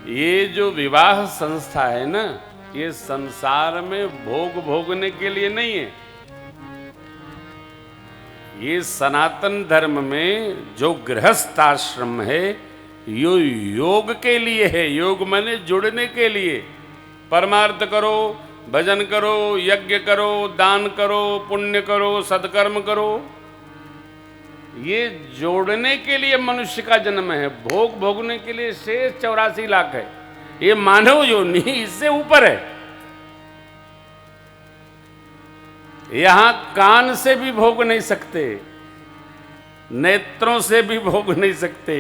ये जो विवाह संस्था है ना, ये संसार में भोग भोगने के लिए नहीं है। ये सनातन धर्म में जो गृहस्थ आश्रम है, यो योग के लिए है। योग माने जुड़ने के लिए। परमार्थ करो, भजन करो, यज्ञ करो, दान करो, पुण्य करो, सत्कर्म करो। ये जोड़ने के लिए मनुष्य का जन्म है। भोग भोगने के लिए शेष 84 लाख है। ये मानव योनि इससे ऊपर है। यहां कान से भी भोग नहीं सकते, नेत्रों से भी भोग नहीं सकते,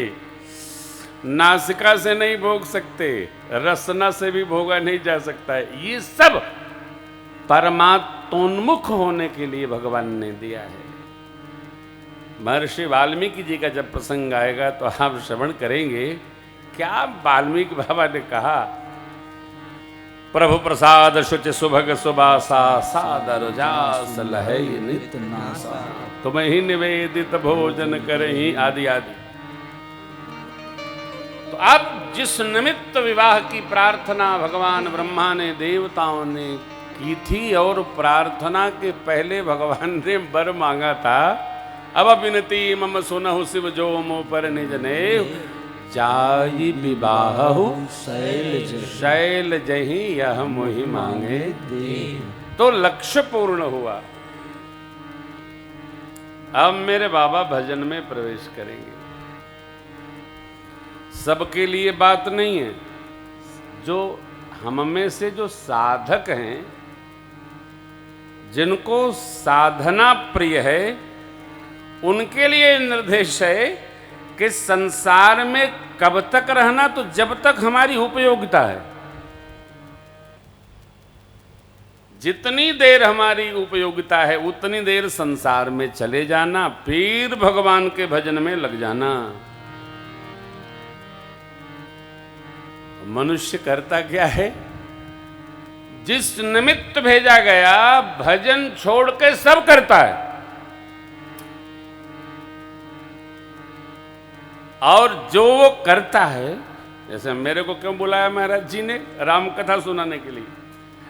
नासिका से नहीं भोग सकते, रसना से भी भोगा नहीं जा सकता है। ये सब परमात्मोन्मुख होने के लिए भगवान ने दिया है। महर्षि वाल्मीकि जी का जब प्रसंग आएगा तो आप श्रवण करेंगे। क्या वाल्मीकि बाबा ने कहा, प्रभु प्रसाद शुचि सुभग सुबासा, सादर जास लहै नित नासा, तुम्हें ही निवेदित भोजन करहि, आदि आदि। तो अब जिस निमित्त विवाह की प्रार्थना भगवान ब्रह्मा ने देवताओं ने की थी, और प्रार्थना के पहले भगवान ने वर मांगा था, अब विनती मम सुनहु शिव जो मो पर निज ने, जाई विवाहु शैल जही यह मोहि मांगे दे। तो लक्ष्य पूर्ण हुआ। अब मेरे बाबा भजन में प्रवेश करेंगे। सबके लिए बात नहीं है। जो हम में से जो साधक हैं, जिनको साधना प्रिय है, उनके लिए निर्देश है कि संसार में कब तक रहना, तो जब तक हमारी उपयोगिता है। जितनी देर हमारी उपयोगिता है उतनी देर संसार में चले जाना, फिर भगवान के भजन में लग जाना। मनुष्य करता क्या है, जिस निमित्त भेजा गया भजन छोड़ के सब करता है। और जो वो करता है, जैसे मेरे को क्यों बुलाया महाराज जी ने राम कथा सुनाने के लिए।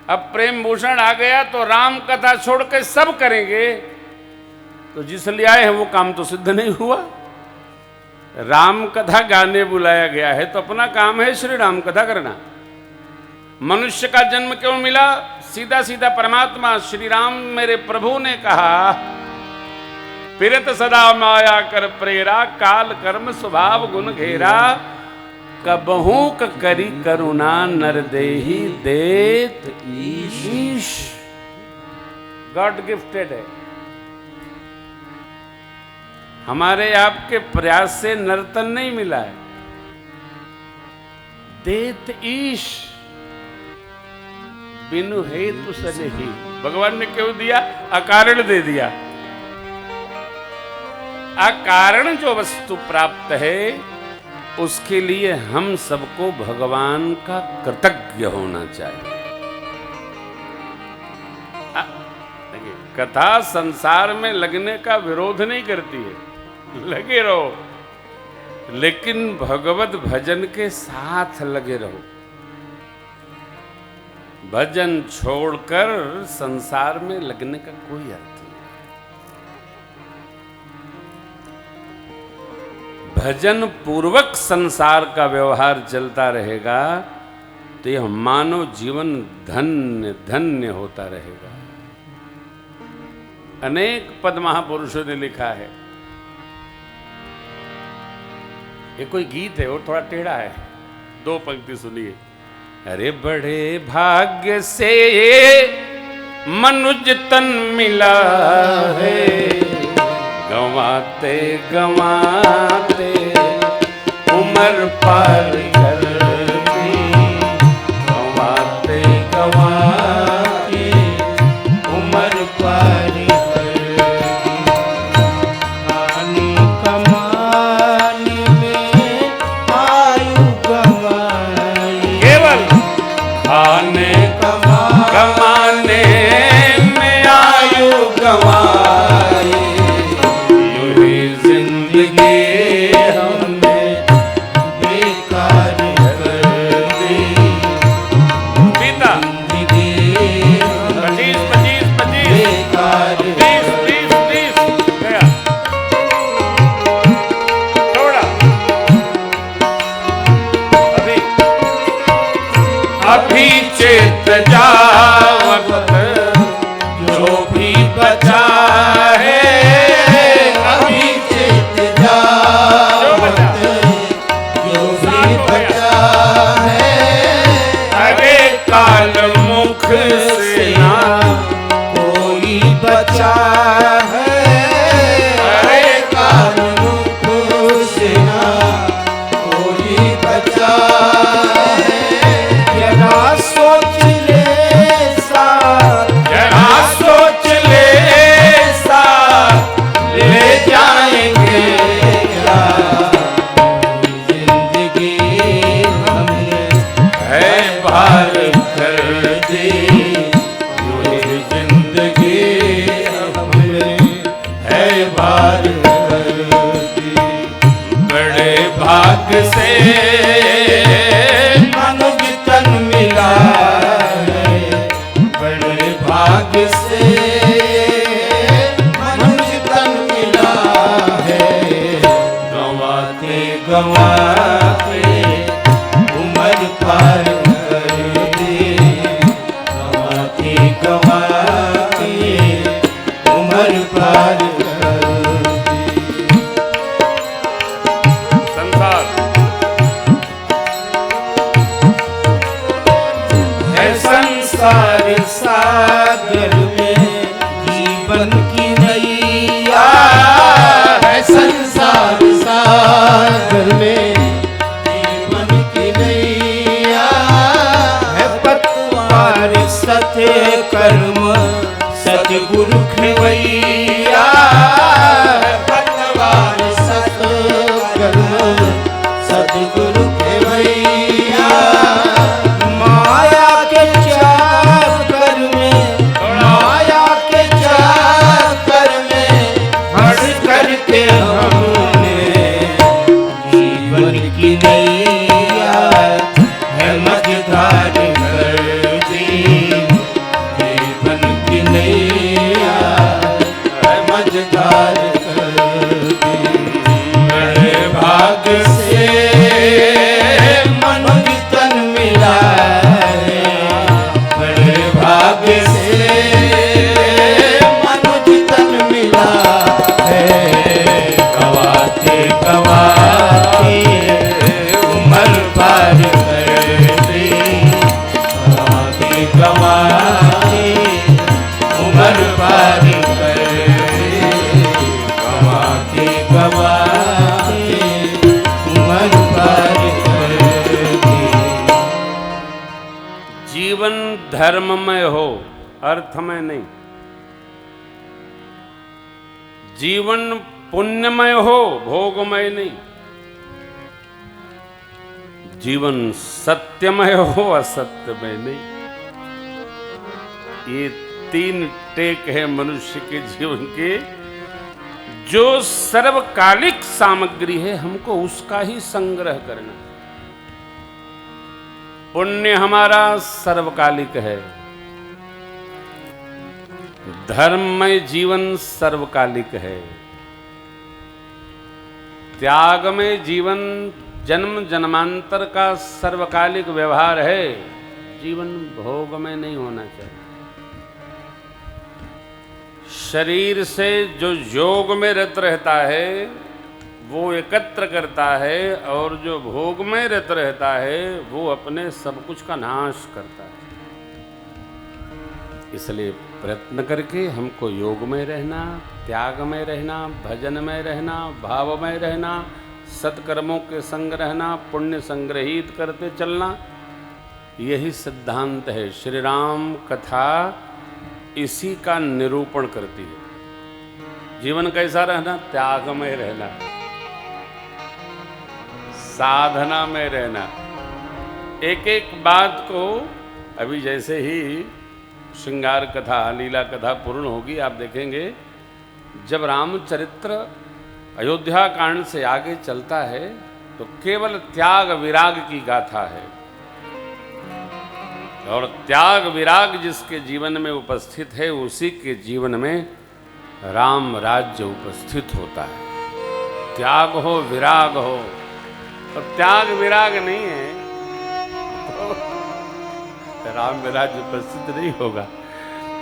अब प्रेम भूषण आ गया तो राम कथा छोड़ के सब करेंगे, तो जिस लिए आए हैं वो काम तो सिद्ध नहीं हुआ। राम कथा गाने बुलाया गया है तो अपना काम है श्री राम कथा करना। मनुष्य का जन्म क्यों मिला, सीधा सीधा परमात्मा श्री राम मेरे प्रभु ने कहा, फिरत सदा माया कर प्रेरा, काल कर्म स्वभाव गुण घेरा, कबहू करी करुणा नर देही देत ईश। गॉड गिफ्टेड है। हमारे आपके प्रयास से नर्तन नहीं मिला है। देत ईश, बिनु हेतु सनेही। भगवान ने क्यों दिया, अकारण दे दिया। अकारण जो वस्तु प्राप्त है उसके लिए हम सबको भगवान का कृतज्ञ होना चाहिए। कथा संसार में लगने का विरोध नहीं करती है, लगे रहो, लेकिन भगवत भजन के साथ लगे रहो। भजन छोड़कर संसार में लगने का कोई अर्थ नहीं। भजन पूर्वक संसार का व्यवहार चलता रहेगा तो यह मानव जीवन धन्य धन्य होता रहेगा। अनेक पद महापुरुषों ने लिखा है। ये कोई गीत है और थोड़ा टेढ़ा है, दो पंक्ति सुनिए। अरे बड़े भाग्य से मनुज तन मिला है, गंवाते गंवाते उम्र पार कर दी, गंवाते गंवाते उम्र पार कर दी। खाने कमाने में आयु गंवाई, केवल खाने कमाने में आयु गंवाई, यूं ही जिंदगी हमने बेकार अभी चेत जावत जो भी बचा है, अभी चेत जावत जो भी बचा है, अरे काल मुख से ना कोई बचा है, अरे काल मुख से ना कोई बचा है। जरा सोच ले साथ, जरा सोच ले साथ ले जाएंगे क्या जिंदगी हमने है भार कर दी, ये जिंदगी हमने है भार कर दी। बड़े भाग से मनुज तन मिला है, बड़े भाग से मनुज तन मिला है। गंवाते गंवाते उम्र पार कर दी, गंवाते गंवाते उम्र पार कर दी। संसार है संसार सागर में जीवन की नैया, है संसार सागर में जीवन की नैया। है पतवार सत्य कर्म सतगुरु खेवैया, है पतवार सत्य कर्म सतगुरु खेवैया। माया के चाकर में, माया के चाकर में हंस करके हमने जीवन की नैया है मझधार कर दी, जीवन की नैया है मझधार कर दी। बड़े भाग से मनुज तन मिला है, बड़े भाग से मनुज तन मिला है। गवाते गवाते उम्र पार कर दी, गवाते गवाते उम्र पार कर दी, गवाते गवाते उम्र पार कर दी। जीवन धर्ममय हो, अर्थमय नहीं। जीवन पुण्यमय हो, भोगमय नहीं। जीवन सत्यमय हो, असत्यमय नहीं। ये तीन टेक है मनुष्य के जीवन के। जो सर्वकालिक सामग्री है, हमको उसका ही संग्रह करना। पुण्य हमारा सर्वकालिक है, धर्ममय जीवन सर्वकालिक है, त्यागमय जीवन जन्म जन्मांतर का सर्वकालिक व्यवहार है। जीवन भोग में नहीं होना चाहिए। शरीर से जो योग में रत रहता है वो एकत्र करता है, और जो भोग में रत रहता है वो अपने सब कुछ का नाश करता है। इसलिए प्रयत्न करके हमको योग में रहना, त्याग में रहना, भजन में रहना, भाव में रहना, सत्कर्मों के संग रहना, पुण्य संग्रहित करते चलना, यही सिद्धांत है। श्री राम कथा इसी का निरूपण करती है। जीवन कैसा रहना? त्याग में रहना, साधना में रहना। एक एक बात को, अभी जैसे ही श्रृंगार कथा, लीला कथा पूर्ण होगी, आप देखेंगे जब रामचरित्र अयोध्या कांड से आगे चलता है तो केवल त्याग विराग की गाथा है। और त्याग विराग जिसके जीवन में उपस्थित है, उसी के जीवन में राम राज्य उपस्थित होता है। त्याग हो, विराग हो। और त्याग विराग नहीं है राम में राज्य प्रसिद्ध नहीं होगा।